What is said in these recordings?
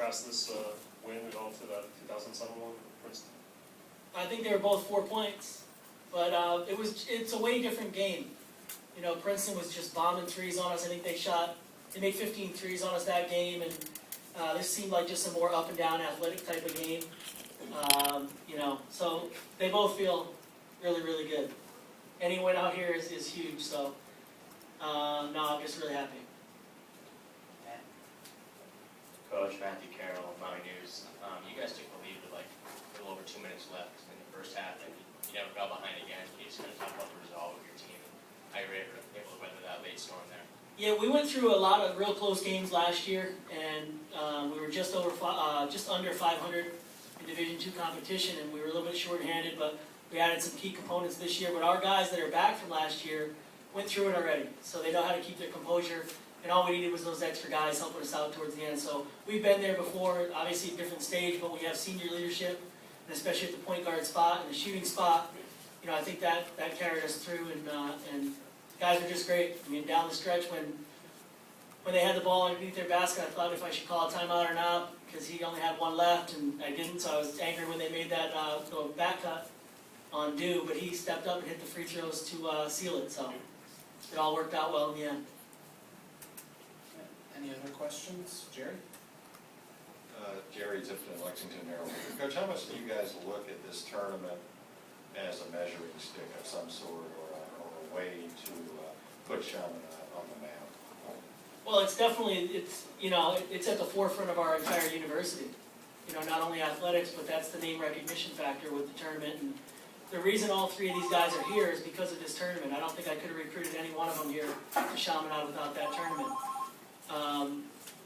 contrast this win at all to that 2007 one, Princeton? I think they were both 4 points, but it's a way different game. You know, Princeton was just bombing threes on us. I think they made 15 threes on us that game, and this seemed like just a more up and down athletic type of game. You know, so they both feel really, really good. Any win out here is huge, so no, I'm just really happy. Coach Matthew Carroll, Maui News. You guys took the lead with like a little over 2 minutes left in the first half, and you never got behind again. Can you just kind of talk about the resolve of your team and how you were able to weather that late storm there? Yeah, we went through a lot of real close games last year, and we were just under 500 in Division II competition, and we were a little bit short-handed, but we added some key components this year. But our guys that are back from last year went through it already, so they know how to keep their composure. And all we needed was those extra guys helping us out towards the end. So we've been there before, obviously a different stage, but we have senior leadership, and especially at the point guard spot and the shooting spot. You know, I think that carried us through, and guys were just great. I mean, down the stretch when they had the ball underneath their basket, I thought if I should call a timeout or not, because he only had one left, and I didn't. So I was angry when they made that back cut on Dew, but he stepped up and hit the free throws to seal it. So it all worked out well in the end. Any other questions? Jerry? Jerry Zipton, Lexington, Maryland. Coach, how much do you guys look at this tournament as a measuring stick of some sort, or a way to put Chaminade on the map? Well, it's definitely, it's at the forefront of our entire university. You know, not only athletics, but that's the name recognition factor with the tournament. And the reason all three of these guys are here is because of this tournament. I don't think I could have recruited any one of them here to Chaminade without that tournament.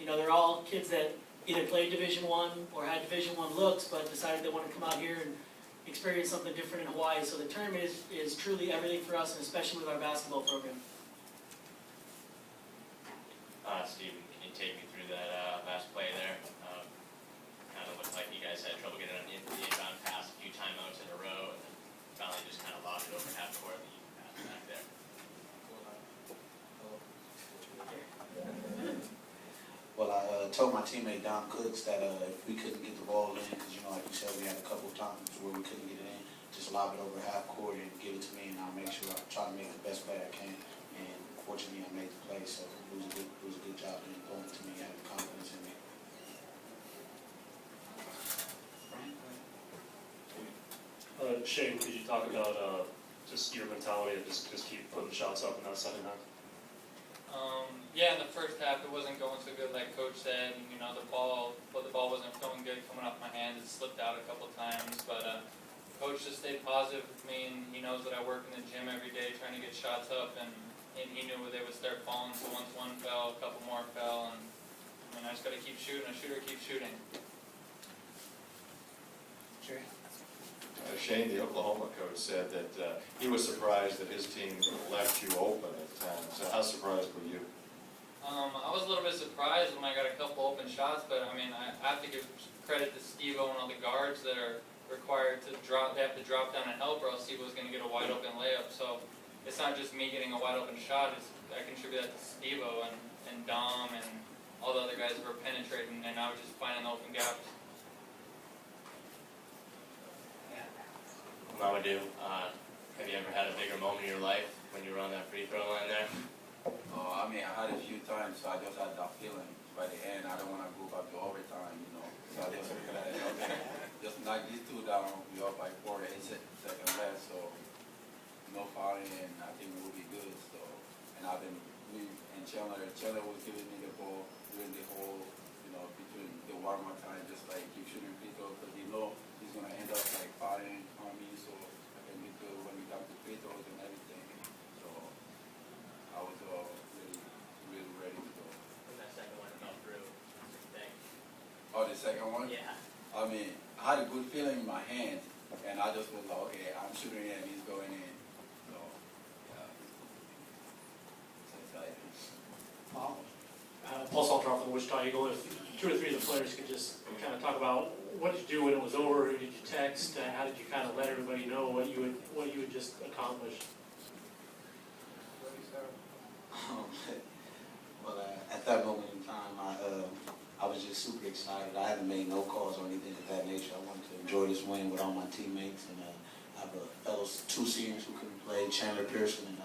You know, they're all kids that either played Division I or had Division I looks, but decided they want to come out here and experience something different in Hawaii. So the tournament is truly everything for us, and especially with our basketball program. Steven, can you take me through that last play there? Kind of looked like you guys had trouble getting the inbound pass a few timeouts in a row, and then finally just kind of lobbed it over half court and you passed it back there. Well, I told my teammate Don Cooks that if we couldn't get the ball in, because, you know, like you said, we had a couple of times where we couldn't get it in, just lob it over half court and give it to me, and I'll make sure I try to make the best play I can. And fortunately, I made the play, so it was a good job and going to me, having confidence in me. Shane, could you talk about just your mentality of just keep putting shots up in that second half? Yeah, in the first half it wasn't going so good, like Coach said. You know, the ball wasn't feeling good coming off my hands. It slipped out a couple times, but Coach just stayed positive with me, and he knows that I work in the gym every day trying to get shots up, and he knew they would start falling. So once one fell, a couple more fell, and I mean, I just got to keep shooting. A shooter keeps shooting. Jerry? Shane, the Oklahoma coach, said that he was surprised that his team left you open at times. So how surprised were you? I was a little bit surprised when I got a couple open shots, but I mean, I have to give credit to Steve-O and all the guards that are required to drop. They have to drop down and help, or else Steve-O's going to get a wide open layup. So it's not just me getting a wide open shot. I contribute that to Steve-O and Dom and all the other guys who were penetrating, and I was just finding the open gaps. Mamadou, have you ever had a bigger moment in your life when you were on that free throw line there? Oh, I mean, I had a few times, so I just had that feeling. By the end, I don't want to go back to overtime, you know. So I just figured that, okay, just knock these two down. We're up by 4 to 8 seconds left, so no fouling, and I think we'll be good. So, and Chandler was giving me the ball during the whole, you know, between the warm-up time, just like keep shooting free throws, because you know he's going to end up like fouling on me, so I can be good when we come to free throws and everything. So I was really ready to go. When that second one fell through, same thing. Oh, the second one? Yeah. I mean, I had a good feeling in my hand, and I just was like, okay, I'm shooting it and he's going in. So, yeah. So excited. Wow. Paul Salter off the Wichita Eagle. If 2 or 3 of the players could just kind of talk about what did you do when it was over? Who did you text? How did you kind of let everybody know what you had just accomplished? Well, at that moment in time, I was was just super excited. I haven't made no calls or anything of that nature. I wanted to enjoy this win with all my teammates, and I have two seniors who couldn't play, Chandler Pearson and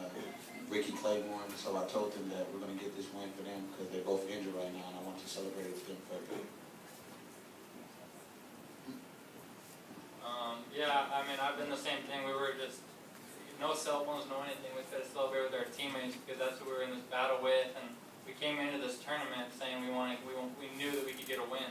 Ricky Claiborne. So I told them that we're going to get this win for them because they're both injured right now, and I want to celebrate with them first. Yeah, I mean, I've been the same thing. We were just, no cell phones, no anything. We could celebrate with our teammates because that's who we were in this battle with. And we came into this tournament saying we knew that we could get a win.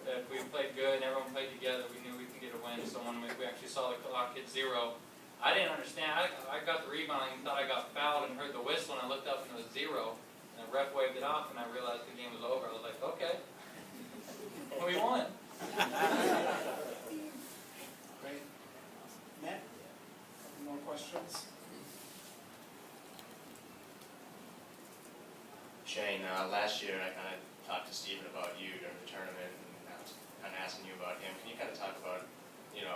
If we played good and everyone played together, we knew we could get a win. So when we actually saw the clock hit 0, I didn't understand. I got the rebound and thought I got fouled and heard the whistle, and I looked up and it was 0. And the ref waved it off, and I realized the game was over. I was like, okay, we won. Great. Matt, any more questions? Shane, last year I kind of talked to Steven about you during the tournament, and I was kind of asking you about him. Can you kind of talk about,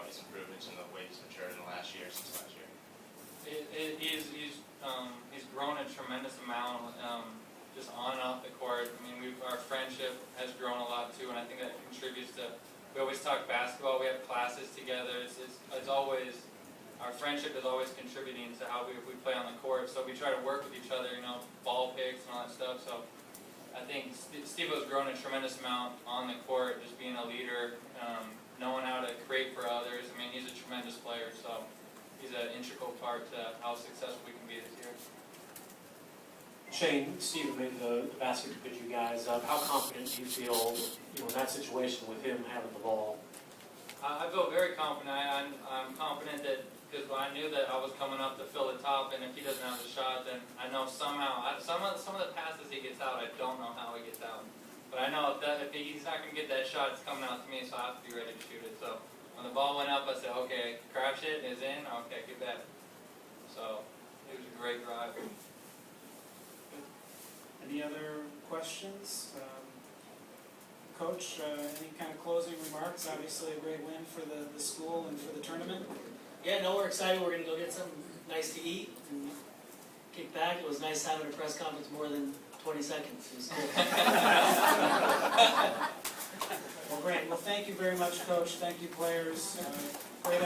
his improvements and the way he's matured in the last year since last year? He's grown a tremendous amount, just on and off the court. I mean, our friendship has grown a lot too, and I think that contributes to. We always talk basketball. We have classes together. It's always. Our friendship is always contributing to how we play on the court. So we try to work with each other, ball picks and all that stuff. So I think Steve-O's grown a tremendous amount on the court, just being a leader, knowing how to create for others. I mean, he's a tremendous player. So he's an integral part to how successful we can be this year. Shane, Steven made the basket to you guys. How confident do you feel, in that situation with him having the ball? I feel very confident. I'm confident that because I knew that I was coming up to fill the top, and if he doesn't have the shot, then I know somehow some of the passes he gets out, I don't know how he gets out. But I know if he's not going to get that shot, it's coming out to me, so I have to be ready to shoot it. So when the ball went up, I said, okay, crash it, it's in, okay, get back. So it was a great drive. Any other questions? Coach, any kind of closing remarks? Obviously a great win for the school and for the tournament. Yeah, no, we're excited. We're going to go get something nice to eat and kick back. It was nice having a press conference more than 20 seconds. It was cool. Well, great. Well, thank you very much, Coach. Thank you, players. Great